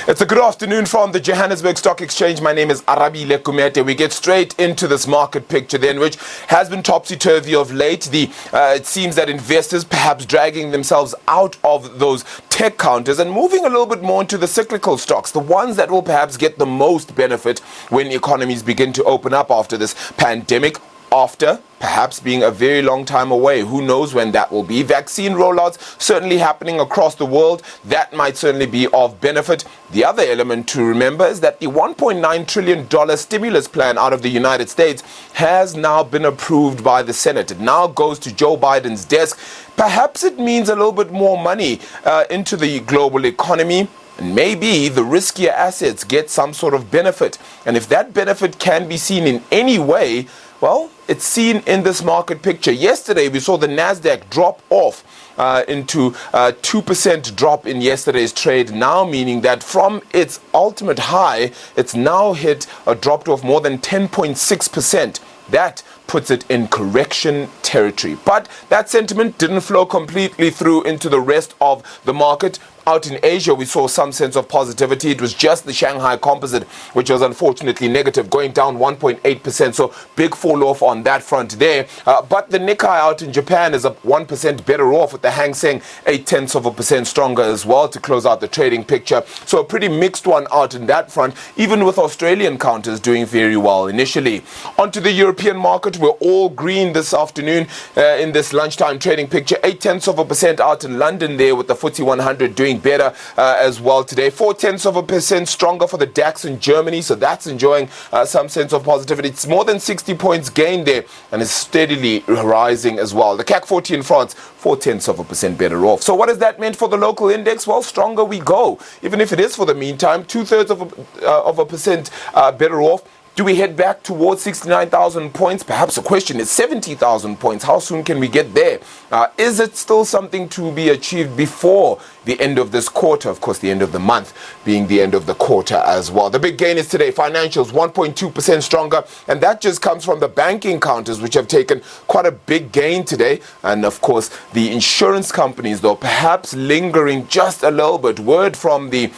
It's a good afternoon from the Johannesburg Stock Exchange. My name is Arabi Lekumete. We get straight into this market picture then, which has been topsy-turvy of late. It seems that investors perhaps dragging themselves out of those tech counters and moving a little bit more into the cyclical stocks, the ones that will perhaps get the most benefit when economies begin to open up after this pandemic, after perhaps being a very long time away. Who knows when that will be? Vaccine rollouts certainly happening across the world. That might certainly be of benefit. The other element to remember is that the $1.9 trillion stimulus plan out of the United States has now been approved by the Senate. It now goes to Joe Biden's desk. Perhaps it means a little bit more money into the global economy. And maybe the riskier assets get some sort of benefit. And if that benefit can be seen in any way, well, it's seen in this market picture. Yesterday, we saw the NASDAQ drop off into a 2% drop in yesterday's trade, now meaning that from its ultimate high, it's now hit a drop of more than 10.6%. That puts it in correction territory. But that sentiment didn't flow completely through into the rest of the market. Out in Asia, we saw some sense of positivity. It was just the Shanghai Composite, which was unfortunately negative, going down 1.8%. So big fall off on that front there. But the Nikkei out in Japan is up 1% better off, with the Hang Seng 0.8% stronger as well to close out the trading picture. So a pretty mixed one out in that front, even with Australian counters doing very well initially. Onto the European market, we're all green this afternoon in this lunchtime trading picture. 0.8% out in London there, with the FTSE 100 doing better as well today. 0.4% stronger for the DAX in Germany, so that's enjoying some sense of positivity. It's more than 60 points gained there and is steadily rising as well. The CAC 40 in France, 0.4% better off. So what has that meant for the local index? Well, stronger we go, even if it is for the meantime. 0.2% better off. Do we head back towards 69,000 points? Perhaps the question is 70,000 points. How soon can we get there? Is it still something to be achieved before the end of this quarter? Of course, the end of the month being the end of the quarter as well. The big gain is today. Financials 1.2% stronger, and that just comes from the banking counters, which have taken quite a big gain today. And of course, the insurance companies, though, perhaps lingering just a little bit. Word from the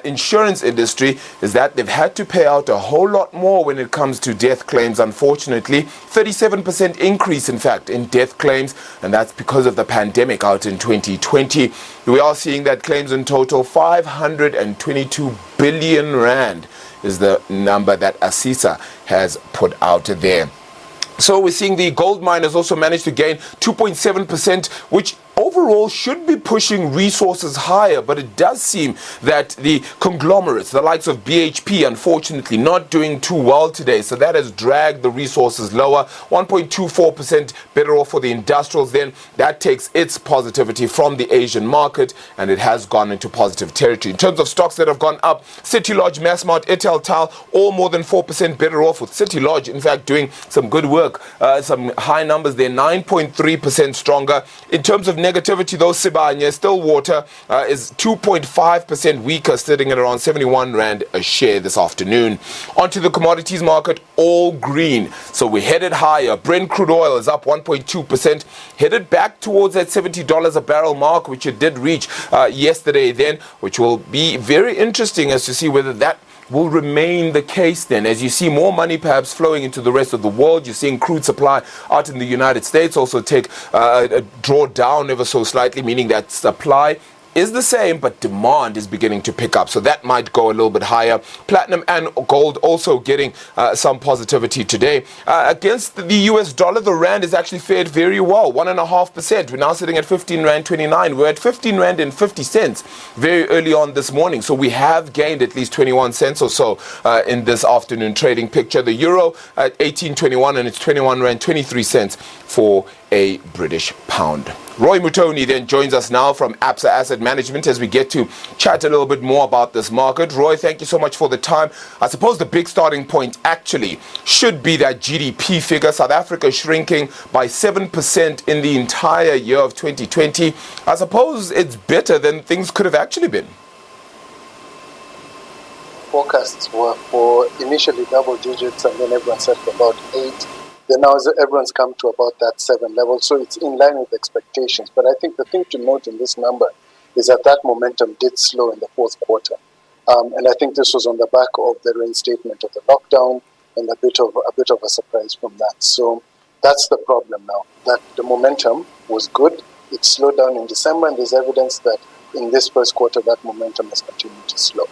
insurance industry is that they've had to pay out a whole lot more when it comes to death claims, unfortunately. 37% increase, in fact, in death claims, and that's because of the pandemic out in 2020. We are seeing that claims in total, 522 billion rand is the number that ASISA has put out there. So we're seeing the gold miners also managed to gain 2.7%, which overall should be pushing resources higher, but it does seem that the conglomerates, the likes of BHP, unfortunately not doing too well today. So that has dragged the resources lower. 1.24% better off for the industrials then. That takes its positivity from the Asian market, and it has gone into positive territory. In terms of stocks that have gone up, City Lodge, Massmart, Etel Tal, all more than 4% better off, with City Lodge in fact doing some good work. Some high numbers there, 9.3% stronger. In terms of negativity, though, Sibanye, Stillwater is 2.5% weaker, sitting at around 71 Rand a share this afternoon. Onto the commodities market, all green. So we're headed higher. Brent crude oil is up 1.2%, headed back towards that $70 a barrel mark, which it did reach yesterday then, which will be very interesting as to see whether that will remain the case then. As you see more money perhaps flowing into the rest of the world, you're seeing crude supply out in the United States also take a draw down ever so slightly, meaning that supply is the same, but demand is beginning to pick up. So that might go a little bit higher. Platinum and gold also getting some positivity today. Against the US dollar, the rand has actually fared very well, 1.5%. We're now sitting at 15 Rand 29. We're at 15 Rand and 50 cents very early on this morning. So we have gained at least 21 cents or so in this afternoon trading picture. The euro at 18.21, and it's 21 Rand 23 cents for a British pound. Roy Mutoni then joins us now from Absa Asset Management as we get to chat a little bit more about this market. Roy, thank you so much for the time. I suppose the big starting point actually should be that GDP figure. South Africa shrinking by 7% in the entire year of 2020. I suppose it's better than things could have actually been. Forecasts were for initially double digits, and then everyone said about 8. Then now everyone's come to about that 7 level, so it's in line with expectations. But I think the thing to note in this number is that momentum did slow in the fourth quarter. And I think this was on the back of the reinstatement of the lockdown and a bit of a surprise from that. So that's the problem now, that the momentum was good. It slowed down in December, and there's evidence that in this first quarter that momentum has continued to slow.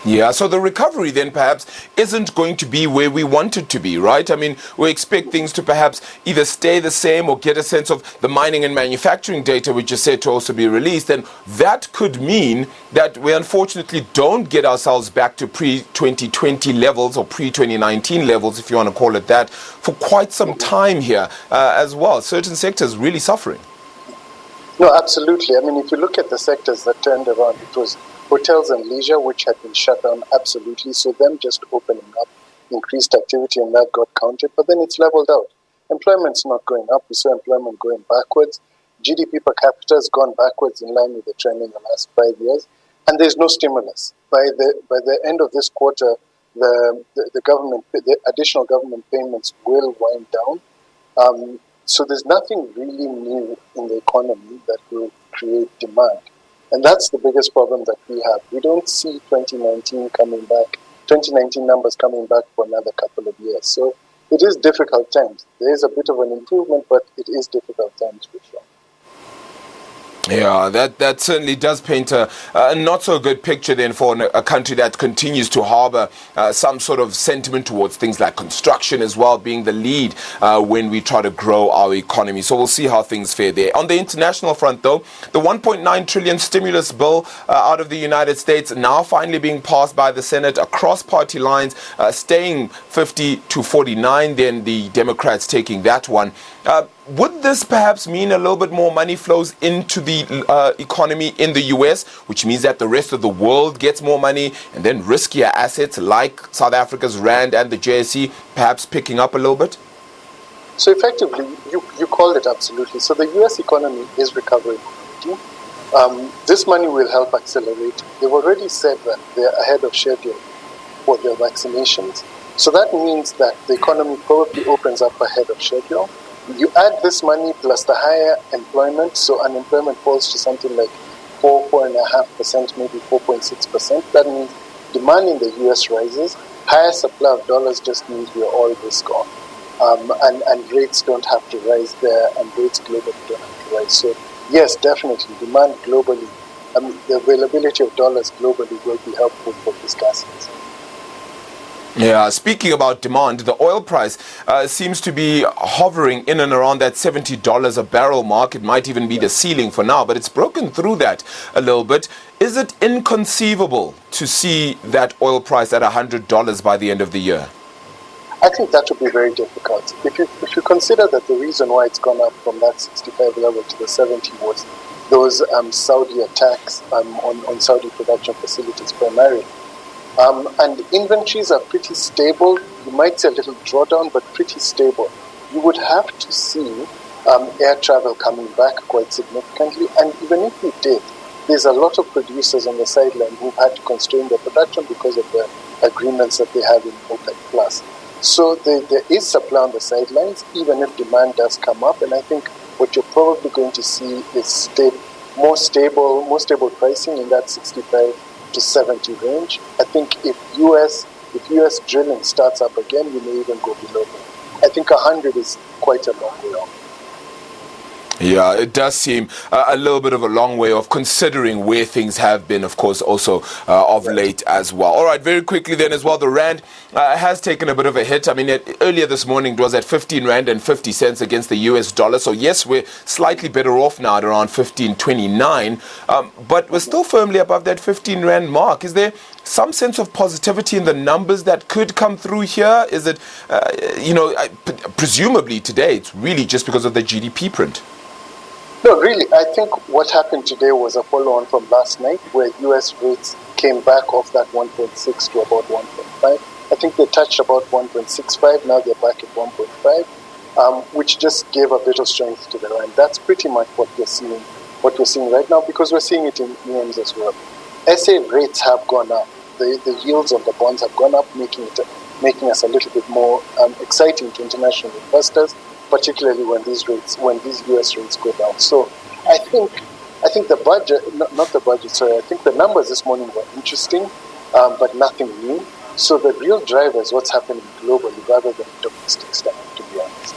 Yeah, so the recovery then perhaps isn't going to be where we want it to be, right? I mean, we expect things to perhaps either stay the same or get a sense of the mining and manufacturing data, which is said to also be released. And that could mean that we unfortunately don't get ourselves back to pre-2020 levels or pre-2019 levels, if you want to call it that, for quite some time here as well. Certain sectors really suffering. No, absolutely. I mean, if you look at the sectors that turned around, it was hotels and leisure, which had been shut down absolutely. So them just opening up increased activity, and that got counted. But then it's leveled out. Employment's not going up. We saw employment going backwards. GDP per capita has gone backwards in line with the trend in the last 5 years. And there's no stimulus. By the end of this quarter, the additional government payments will wind down. So there's nothing really new in the economy that will create demand. And that's the biggest problem that we have. We don't see 2019 numbers coming back for another couple of years. So it is difficult times. There is a bit of an improvement, but it is difficult times for sure. Yeah, that certainly does paint a not so good picture then for a country that continues to harbor some sort of sentiment towards things like construction as well being the lead when we try to grow our economy. So we'll see how things fare there. On the international front though, the 1.9 trillion stimulus bill out of the United States now finally being passed by the Senate across party lines, staying 50 to 49, then the Democrats taking that one. Would this perhaps mean a little bit more money flows into the economy in the US, which means that the rest of the world gets more money, and then riskier assets like South Africa's Rand and the JSE perhaps picking up a little bit? So effectively, you called it absolutely. So the US economy is recovering already. This money will help accelerate. They've already said that they're ahead of schedule for their vaccinations. So that means that the economy probably opens up ahead of schedule. You add this money plus the higher employment, so unemployment falls to something like 4.5%, maybe 4.6%. That means demand in the US rises. Higher supply of dollars just means we are all risk on. And rates don't have to rise there, and rates globally don't have to rise. So yes, definitely, demand globally, the availability of dollars globally will be helpful for these assets. Yeah, speaking about demand, the oil price seems to be hovering in and around that $70 a barrel mark. It might even be the ceiling for now, but it's broken through that a little bit. Is it inconceivable to see that oil price at $100 by the end of the year? I think that would be very difficult. If you consider that the reason why it's gone up from that 65 level to the 70 was those Saudi attacks on Saudi production facilities primarily. And inventories are pretty stable. You might see a little drawdown, but pretty stable. You would have to see air travel coming back quite significantly. And even if you did, there's a lot of producers on the sideline who've had to constrain their production because of the agreements that they have in OPEC+. So there is supply on the sidelines, even if demand does come up. And I think what you're probably going to see is more stable pricing in that 65 to 70 range. I think if US drilling starts up again, you may even go below that. I think 100 is quite a long way off. Yeah, it does seem a little bit of a long way off, considering where things have been, of course, also of late as well. All right, very quickly then as well, the Rand has taken a bit of a hit. I mean, earlier this morning it was at 15 Rand and 50 cents against the US dollar. So yes, we're slightly better off now at around 15.29, but we're still firmly above that 15 Rand mark. Is there some sense of positivity in the numbers that could come through here? Is it, presumably today it's really just because of the GDP print? No, really, I think what happened today was a follow-on from last night, where US rates came back off that 1.6 to about 1.5. I think they touched about 1.65, now they're back at 1.5, which just gave a bit of strength to the rand. That's pretty much what we're seeing right now, because we're seeing it in EMs as well. SA rates have gone up. The yields of the bonds have gone up, making us a little bit more exciting to international investors, particularly when these US rates go down. So I think I think the budget, not the budget, sorry, I think the numbers this morning were interesting, but nothing new. So the real driver is what's happening globally rather than domestic stuff, to be honest.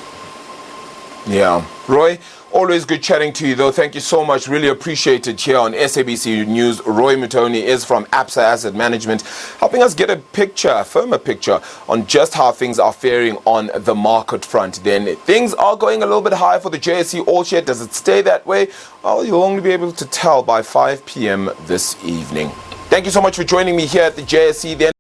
Yeah. Roy, always good chatting to you, though. Thank you so much. Really appreciate it here on SABC News. Roy Mutoni is from ABSA Asset Management, helping us get a firmer picture on just how things are faring on the market front. Then things are going a little bit higher for the JSE All Share. Does it stay that way? Well, you'll only be able to tell by 5 p.m. this evening. Thank you so much for joining me here at the JSE then.